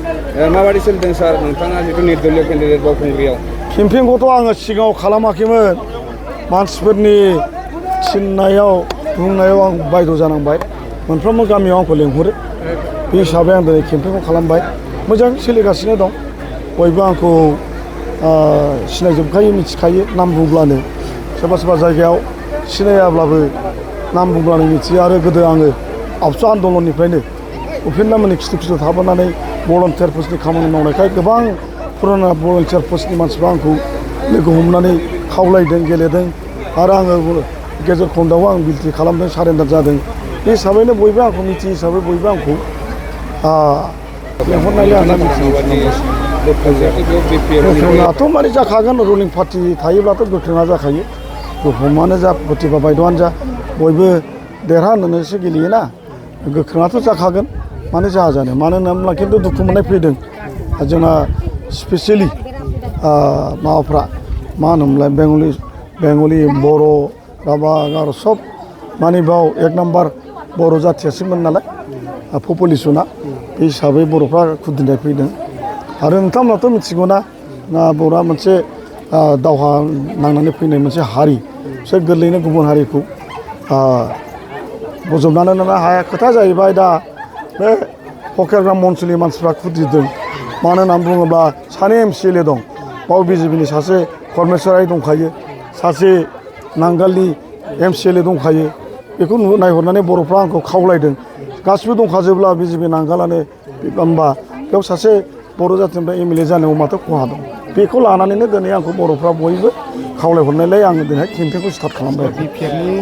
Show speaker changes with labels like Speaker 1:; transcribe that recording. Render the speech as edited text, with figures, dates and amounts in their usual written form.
Speaker 1: माबायदि सोलिदों सार नोंथाङा जिथु निर्दलीय केन्डिडेट बावखुंग्रियाव
Speaker 2: केम्पेइनखौथ' आङो सिगाङाव खालामाखैमोन मानसिफोरनि थिननायाव बुंनायाव आं बायद' जानांबाय मोनफ्रोमबो गामियाव आंखौ लेंहरो बे हिसाबै आं दिनै केम्पेइनखौ खालामबाय मोजां सोलिगासिनो दं बयबो आंखौ सिनायजोबखायो मिथिखायो नाम बुंब्लानो सोरबा सोरबा जायगायाव सिनायाब्लाबो नाम बुंब्लानो मिथियो आरो गोदो आङो आबसु आन्दलननिफ्रायनो उपेन्द्रमोननि खिथु खिथु थाबोनानै भलन्टियार पस्टनि खामानि मावनायखाय गोबां पुराना भलन्टियार पस्टनि मानसिफ्रा आंखौ लोगो हमनानै खावलायदों गेलेदों आरो आङो गेजेर खन्दायाव आं बिल्टि खालामदों सारेन्डार जादों बे हिसाबैनो बयबो आंखौ मिथियो हिसाबै बयबो आंखौ लेंहरनायलाय आं गोख्रोङाथ' माने जाखागोन रुलिं पार्टि थायोब्लाथ' गोख्रोङा जाखायो गोहोमानो जा प्रतिभा बायद'आनो जा बयबो देरहा होननानैसो गेलेयोना गोख्रोङाथ' जाखागोन मानो जाया जानो मानो होनोब्ला खिन्थु दुखु मोननाय फैदों जोंना स्पेसियेलि माबाफ्रा मा होनोमोनलाय बेंगलि बर' राभा गार' सब माने बाव एक नाम्बार बर' जाथियासोमोन नालाय पपुलेसना बे हिसाबै बर'फ्रा खुद्रिनाय फैदों आरो नोंथांमोनाथ' मिथिगौना बर'आ मोनसे दावहा नांनानै फैनाय मोनसे हारि बिसोर गोरलैयैनो गुबुन हारिखौ बजबनानै लानो हाया खोथा जाहैबाय दा बे फकिरग्राम ओनसोलनि मानसिफ्रा खुद्रिदों मानो होननानै बुङोब्ला सानै MCLA दं बाव BJPनि सासे परमेश्वरारि दंखायो सासे नांगालनि MCLA दंखायो बेखौ नायहरनानै बर'फ्रा आंखौ खावलायदों गासिबो दंखाजोब्ला BJP नांगालानो होमबा बेयाव सासे बर' जाथिनिफ्राय MLA जानायाव माथो खहा दं बेखौ लानानैनो दिनै आंखौ बर'फ्रा बयबो खावलायहरनायलाय आङो दिनै केम्पेइनखौ स्टार्ट खालामबाय